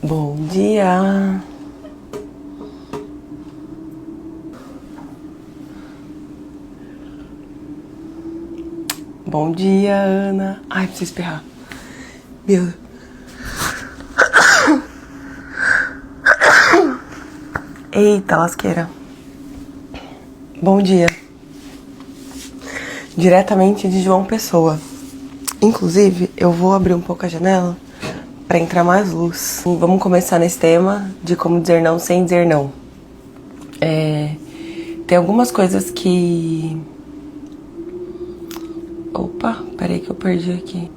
Bom dia! Bom dia, Ana! Ai, preciso espirrar. Meu... Eita, lasqueira. Bom dia. Diretamente de João Pessoa. Inclusive, eu vou abrir um pouco a janela para entrar mais luz. Vamos começar nesse tema de como dizer não sem dizer não. Tem algumas coisas que... Opa, peraí que eu perdi aqui.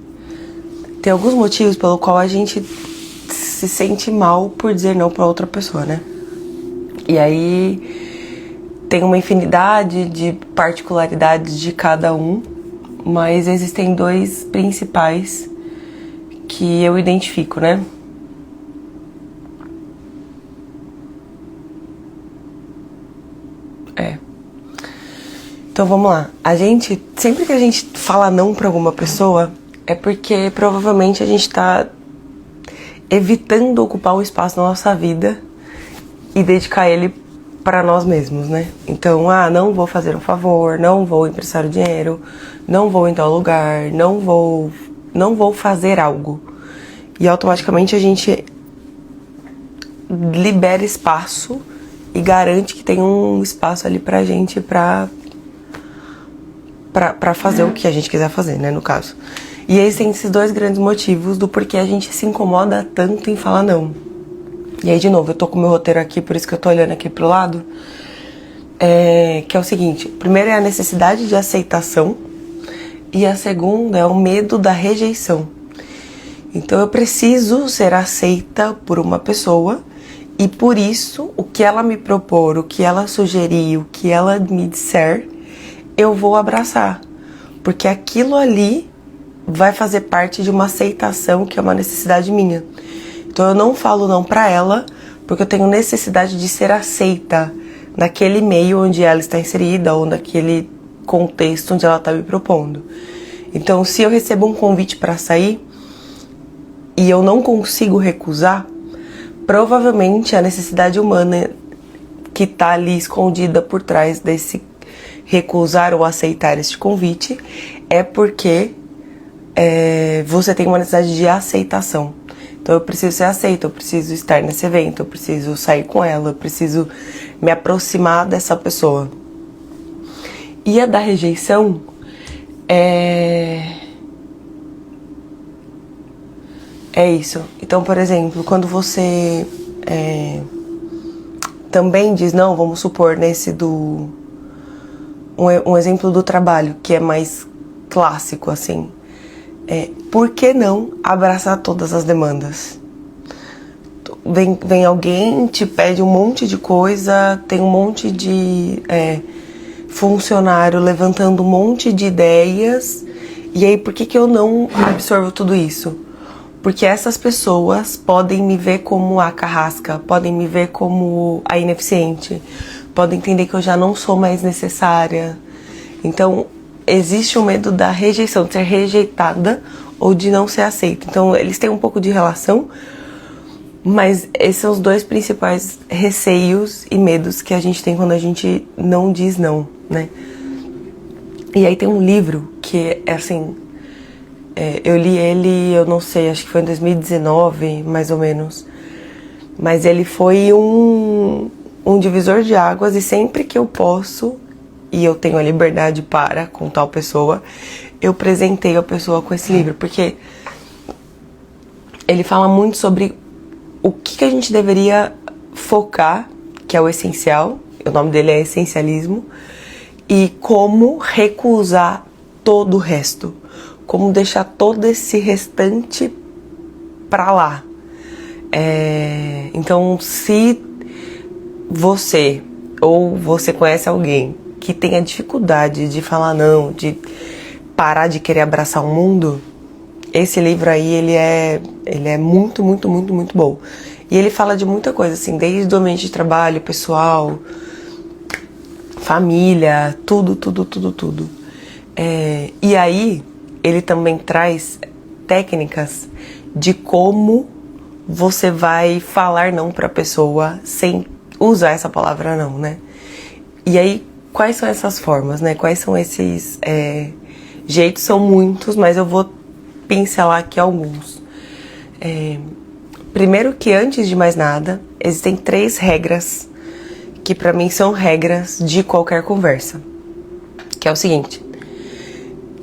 Tem alguns motivos pelo qual a gente se sente mal por dizer não para outra pessoa, né? E aí tem uma infinidade de particularidades de cada um, mas existem dois principais que eu identifico, né? Então vamos lá. Sempre que a gente fala não pra alguma pessoa, é porque provavelmente a gente tá evitando ocupar um espaço na nossa vida e dedicar ele para nós mesmos, né? Então, não vou fazer um favor, não vou emprestar o dinheiro, não vou em tal lugar, não vou fazer algo. E automaticamente a gente libera espaço e garante que tem um espaço ali pra gente pra fazer o que a gente quiser fazer, né, no caso. E aí tem esses dois grandes motivos do porquê a gente se incomoda tanto em falar não. E aí, de novo, eu tô com o meu roteiro aqui, por isso que eu tô olhando aqui pro lado. Que é o seguinte, primeiro é a necessidade de aceitação e a segunda é o medo da rejeição. Então eu preciso ser aceita por uma pessoa e por isso o que ela me propor, o que ela sugerir, o que ela me disser, eu vou abraçar. Porque aquilo ali vai fazer parte de uma aceitação que é uma necessidade minha. Então eu não falo não pra ela porque eu tenho necessidade de ser aceita naquele meio onde ela está inserida ou naquele contexto onde ela está me propondo. Então se eu recebo um convite para sair e eu não consigo recusar, provavelmente a necessidade humana que está ali escondida por trás desse recusar ou aceitar este convite é porque você tem uma necessidade de aceitação. Então eu preciso ser aceita, eu preciso estar nesse evento, eu preciso sair com ela, eu preciso me aproximar dessa pessoa. E a da rejeição é isso. Então, por exemplo, quando você também diz não, vamos supor, nesse do... Um exemplo do trabalho, que é mais clássico, assim. Por que não abraçar todas as demandas? Vem alguém, te pede um monte de coisa, tem um monte de funcionário levantando um monte de ideias, e aí por que eu não absorvo tudo isso? Porque essas pessoas podem me ver como a carrasca, podem me ver como a ineficiente, podem entender que eu já não sou mais necessária. Então, existe o medo da rejeição, de ser rejeitada ou de não ser aceita. Então, eles têm um pouco de relação, mas esses são os dois principais receios e medos que a gente tem quando a gente não diz não, né? E aí tem um livro que é assim... eu li ele, eu não sei, acho que foi em 2019, mais ou menos. Mas ele foi um divisor de águas e sempre que eu posso, e eu tenho a liberdade para com tal pessoa, eu presenteio a pessoa com esse livro. Porque ele fala muito sobre o que a gente deveria focar, que é o essencial, o nome dele é Essencialismo, e como recusar todo o resto. Como deixar todo esse restante pra lá. Então, se você ou você conhece alguém que tenha dificuldade de falar não, de parar de querer abraçar o mundo, esse livro aí, ele é muito, muito, muito, muito bom. E ele fala de muita coisa, assim, desde o ambiente de trabalho, pessoal, família, tudo. E aí, ele também traz técnicas de como você vai falar não pra pessoa sem usar essa palavra não, né? E aí, quais são essas formas, né? Quais são esses jeitos? São muitos, mas eu vou pincelar aqui alguns. Primeiro que, antes de mais nada, existem 3 regras que pra mim são regras de qualquer conversa. Que é o seguinte,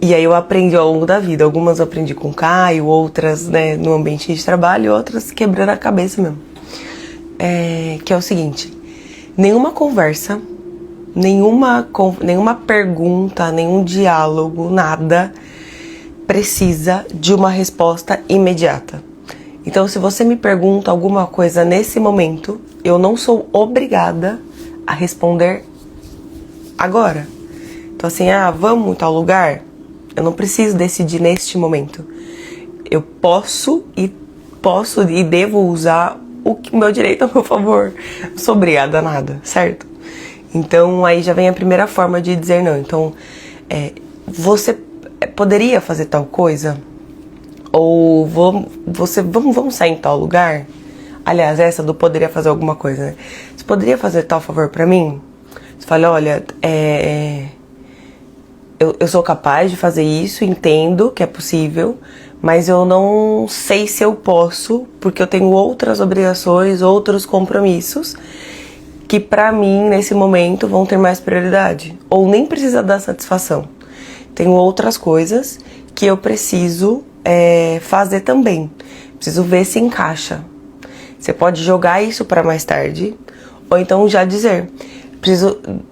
e aí eu aprendi ao longo da vida, algumas eu aprendi com o Caio, outras, né, no ambiente de trabalho, e outras quebrando a cabeça mesmo. Que é o seguinte, nenhuma conversa, nenhuma pergunta, nenhum diálogo, nada precisa de uma resposta imediata. Então, se você me pergunta alguma coisa nesse momento, eu não sou obrigada a responder agora. Então, assim, vamos em tal lugar? Eu não preciso decidir neste momento. Eu posso e devo usar o meu direito a meu favor. Não sou obrigada a nada, certo? Então, aí já vem a primeira forma de dizer não. Então, você poderia fazer tal coisa? Ou vamos sair em tal lugar? Aliás, essa do poderia fazer alguma coisa, né? Você poderia fazer tal favor pra mim? Você fala, olha, eu sou capaz de fazer isso, entendo que é possível, mas eu não sei se eu posso, porque eu tenho outras obrigações, outros compromissos, que pra mim, nesse momento, vão ter mais prioridade. Ou nem precisa dar satisfação. Tenho outras coisas que eu preciso fazer também. Preciso ver se encaixa. Você pode jogar isso para mais tarde, ou então já dizer,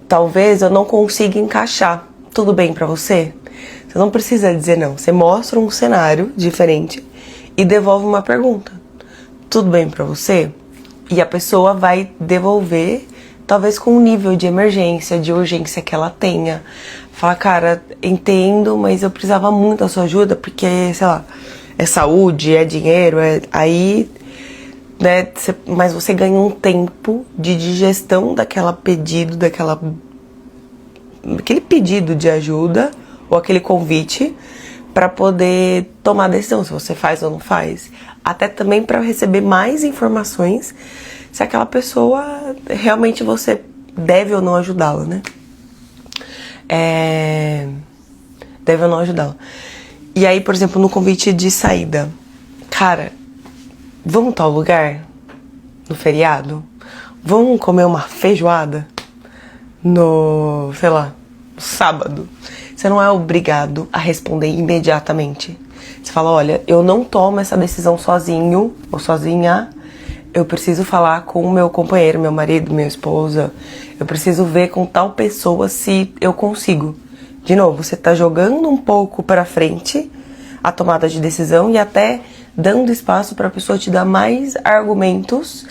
talvez eu não consiga encaixar. Tudo bem para você? Você não precisa dizer não. Você mostra um cenário diferente e devolve uma pergunta. Tudo bem para você? E a pessoa vai devolver, talvez com um nível de emergência, de urgência que ela tenha. Fala, cara, entendo, mas eu precisava muito da sua ajuda, porque, sei lá, é saúde, é dinheiro, aí, né, mas você ganha um tempo de digestão daquele pedido de ajuda, ou aquele convite, para poder tomar decisão, se você faz ou não faz. Até também para receber mais informações, se aquela pessoa, realmente você deve ou não ajudá-la, né? Deve ou não ajudá-la. E aí, por exemplo, no convite de saída, cara, vamos tal lugar no feriado? Vamos comer uma feijoada no sábado? Você não é obrigado a responder imediatamente. Você fala, olha, eu não tomo essa decisão sozinho ou sozinha. Eu preciso falar com o meu companheiro, meu marido, minha esposa. Eu preciso ver com tal pessoa se eu consigo. De novo, você tá jogando um pouco pra frente a tomada de decisão e até dando espaço pra pessoa te dar mais argumentos,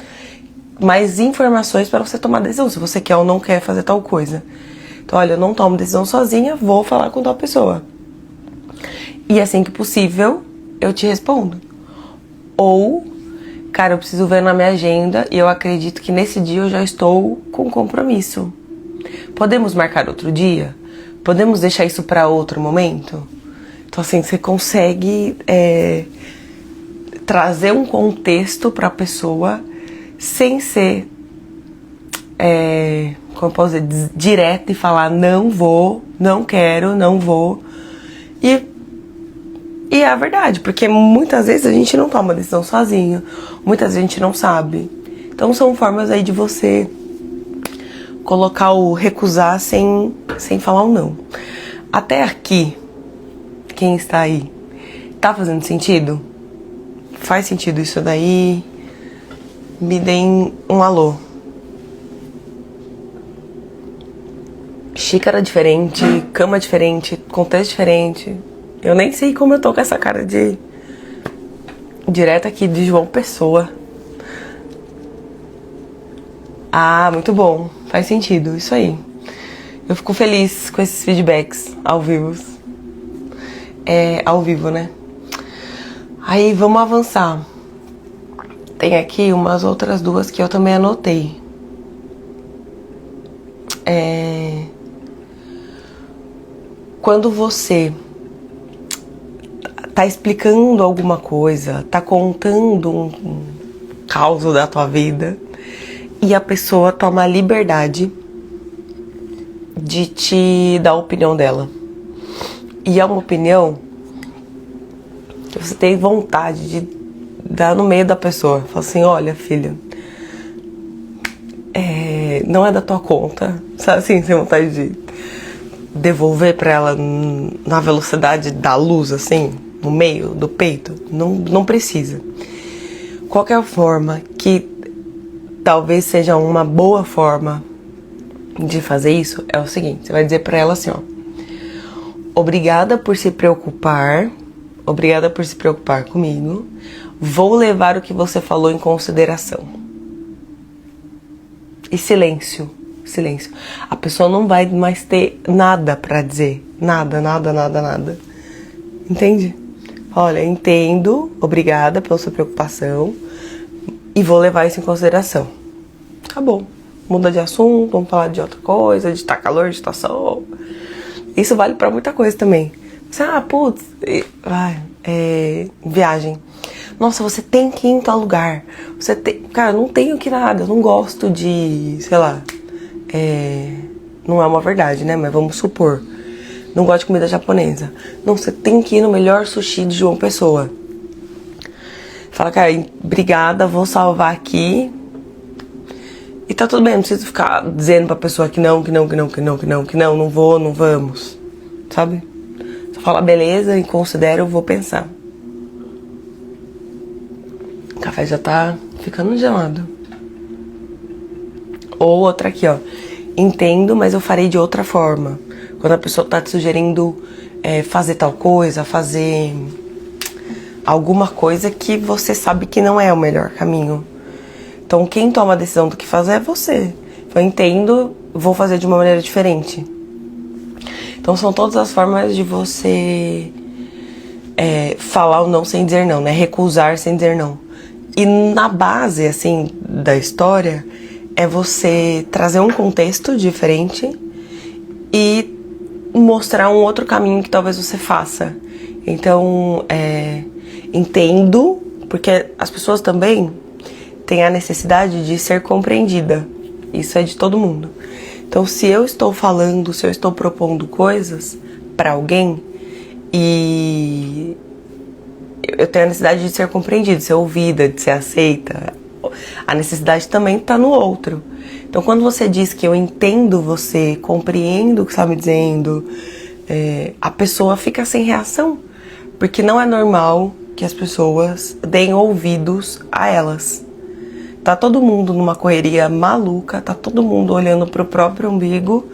mais informações para você tomar decisão, se você quer ou não quer fazer tal coisa. Então, olha, eu não tomo decisão sozinha, vou falar com tal pessoa. E assim que possível, eu te respondo. Ou, cara, eu preciso ver na minha agenda e eu acredito que nesse dia eu já estou com compromisso. Podemos marcar outro dia? Podemos deixar isso para outro momento? Então, assim, você consegue trazer um contexto para a pessoa sem ser, como eu posso dizer, direto e falar não vou, não quero, não vou. E é a verdade, porque muitas vezes a gente não toma decisão sozinho, muitas vezes a gente não sabe. Então são formas aí de você colocar o recusar sem falar um não. Até aqui, quem está aí, tá fazendo sentido? Faz sentido isso daí? Me deem um alô. Xícara diferente, cama diferente, contexto diferente. Eu nem sei como eu tô com essa cara de direto aqui de João Pessoa. Ah, muito bom. Faz sentido, isso aí. Eu fico feliz com esses feedbacks ao vivo. Ao vivo, né? Aí, vamos avançar. Tem aqui umas outras duas que eu também anotei. Quando você tá explicando alguma coisa, tá contando caos da tua vida e a pessoa toma a liberdade de te dar a opinião dela. E é uma opinião que você tem vontade de dar no meio da pessoa. Fala assim, olha, filha, não é da tua conta. Sabe assim, sem vontade de devolver pra ela na velocidade da luz, assim, no meio do peito. Não precisa. Qualquer forma que talvez seja uma boa forma de fazer isso é o seguinte, você vai dizer pra ela assim, ó, obrigada por se preocupar comigo, vou levar o que você falou em consideração. E silêncio. A pessoa não vai mais ter nada pra dizer, nada. Entende? Olha, entendo, obrigada pela sua preocupação e vou levar isso em consideração. Acabou. Muda de assunto, vamos falar de outra coisa, de tá calor, de tá sol. Isso vale pra muita coisa também. Você, putz, viagem. Nossa, você tem que ir em tal lugar. Cara, não tenho que nada, eu não gosto de, sei lá, não é uma verdade, né, mas vamos supor. Não gosto de comida japonesa. Não, você tem que ir no melhor sushi de João Pessoa. Fala, cara, obrigada, vou salvar aqui. E tá tudo bem, não precisa ficar dizendo pra pessoa que não vou, não vamos. Sabe? Só fala, beleza, e considero, vou pensar. O café já tá ficando gelado. Ou outra aqui, ó. Entendo, mas eu farei de outra forma. Quando a pessoa tá te sugerindo fazer tal coisa, fazer alguma coisa que você sabe que não é o melhor caminho. Então, quem toma a decisão do que fazer é você. Eu entendo, vou fazer de uma maneira diferente. Então, são todas as formas de você falar o não sem dizer não, né? Recusar sem dizer não. E na base, assim, da história, é você trazer um contexto diferente e mostrar um outro caminho que talvez você faça. Então, entendo, porque as pessoas também têm a necessidade de ser compreendida. Isso é de todo mundo. Então, se eu estou falando, se eu estou propondo coisas para alguém e eu tenho a necessidade de ser compreendida, de ser ouvida, de ser aceita, a necessidade também está no outro. Então, quando você diz que eu entendo você, compreendo o que você está me dizendo, a pessoa fica sem reação, porque não é normal que as pessoas deem ouvidos a elas. Tá todo mundo numa correria maluca, tá todo mundo olhando pro próprio umbigo,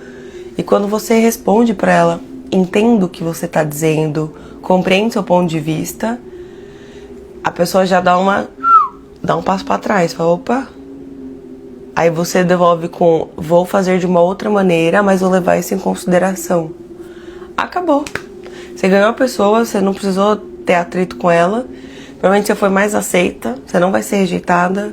e quando você responde pra ela, entendo o que você tá dizendo, compreende seu ponto de vista, a pessoa já dá um passo pra trás, fala, opa. Aí você devolve com, vou fazer de uma outra maneira, mas vou levar isso em consideração. Acabou. Você ganhou a pessoa, você não precisou ter atrito com ela, provavelmente você foi mais aceita, você não vai ser rejeitada.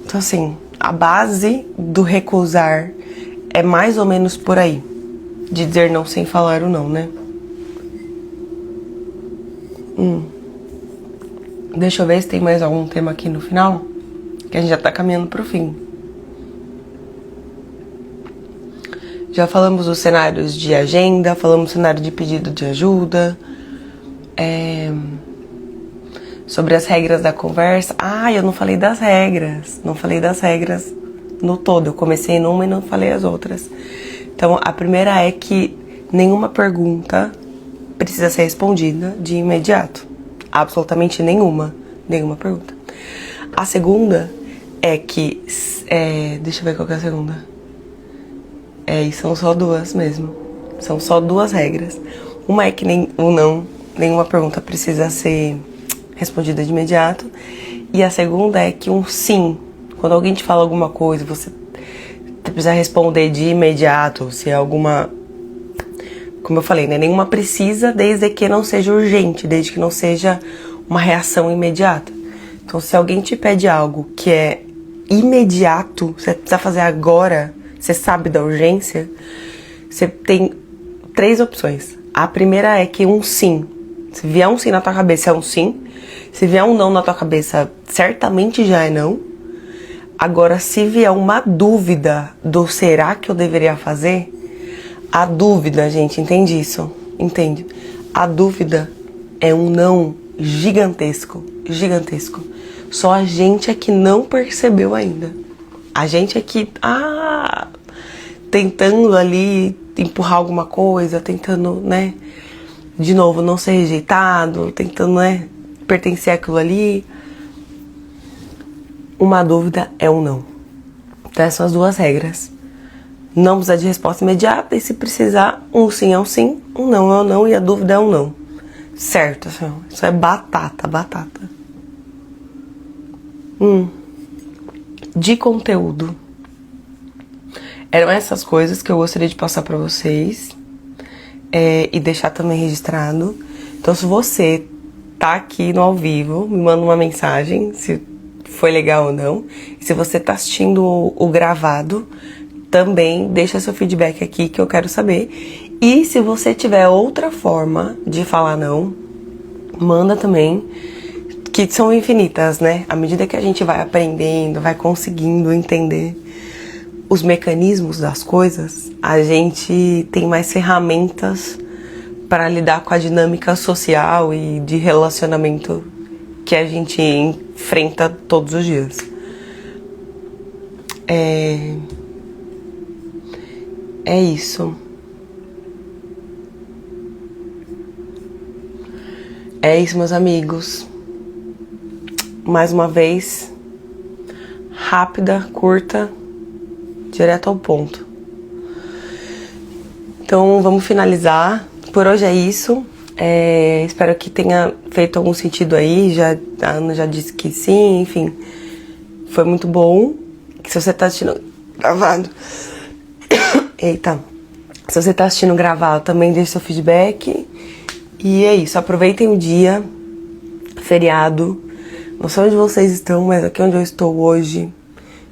Então assim, a base do recusar é mais ou menos por aí. De dizer não sem falar o não, né? Deixa eu ver se tem mais algum tema aqui no final, que a gente já tá caminhando pro fim. Já falamos dos cenários de agenda, falamos do cenário de pedido de ajuda, sobre as regras da conversa. Eu não falei das regras. Não falei das regras no todo. Eu comecei numa e não falei as outras. Então, a primeira é que nenhuma pergunta precisa ser respondida de imediato. Absolutamente nenhuma pergunta. A segunda é que... deixa eu ver qual que é a segunda. E são só duas mesmo. São só duas regras. Uma é que nenhuma pergunta precisa ser respondida de imediato. E a segunda é que um sim, quando alguém te fala alguma coisa, você precisa responder de imediato. Se é alguma... Como eu falei, né? Nenhuma precisa, desde que não seja urgente, desde que não seja uma reação imediata. Então, se alguém te pede algo que é imediato, você precisa fazer agora, você sabe da urgência, você tem 3 opções. A primeira é que um sim Se vier um sim na tua cabeça, é um sim. Se vier um não na tua cabeça, certamente já é não. Agora, se vier uma dúvida do será que eu deveria fazer, a dúvida, gente, entende isso? Entende? A dúvida é um não gigantesco, gigantesco. Só a gente é que não percebeu ainda. A gente é que, tentando ali empurrar alguma coisa, tentando, né, de novo, não ser rejeitado, tentando, né, pertencer àquilo ali. Uma dúvida é um não. Então, essas são as duas regras. Não precisa de resposta imediata, e se precisar, um sim é um sim, um não é um não, e a dúvida é um não. Certo, assim, isso é batata, batata. De conteúdo. Eram essas coisas que eu gostaria de passar pra vocês. E deixar também registrado. Então, se você tá aqui no ao vivo, me manda uma mensagem se foi legal ou não. E se você tá assistindo o gravado, também deixa seu feedback aqui que eu quero saber. E se você tiver outra forma de falar não, manda também, que são infinitas, né? À medida que a gente vai aprendendo, vai conseguindo entender os mecanismos das coisas, a gente tem mais ferramentas para lidar com a dinâmica social e de relacionamento que a gente enfrenta todos os dias. É isso. É isso, meus amigos. Mais uma vez, rápida, curta, direto ao ponto. Então, vamos finalizar. Por hoje é isso. Espero que tenha feito algum sentido aí. A Ana já disse que sim, enfim. Foi muito bom. Se você tá assistindo gravado... Eita. Se você tá assistindo gravado, também deixe seu feedback. E é isso. Aproveitem o dia. Feriado. Não sei onde vocês estão, mas aqui onde eu estou hoje,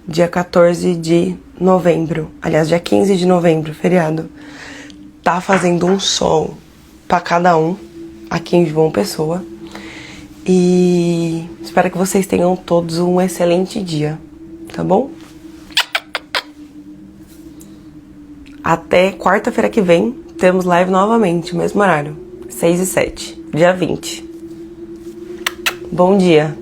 dia 14 de novembro. Aliás, dia 15 de novembro, feriado. Tá fazendo um sol pra cada um aqui em João Pessoa. E espero que vocês tenham todos um excelente dia, tá bom? Até quarta-feira que vem, temos live novamente, mesmo horário, 6 e 7, dia 20. Bom dia!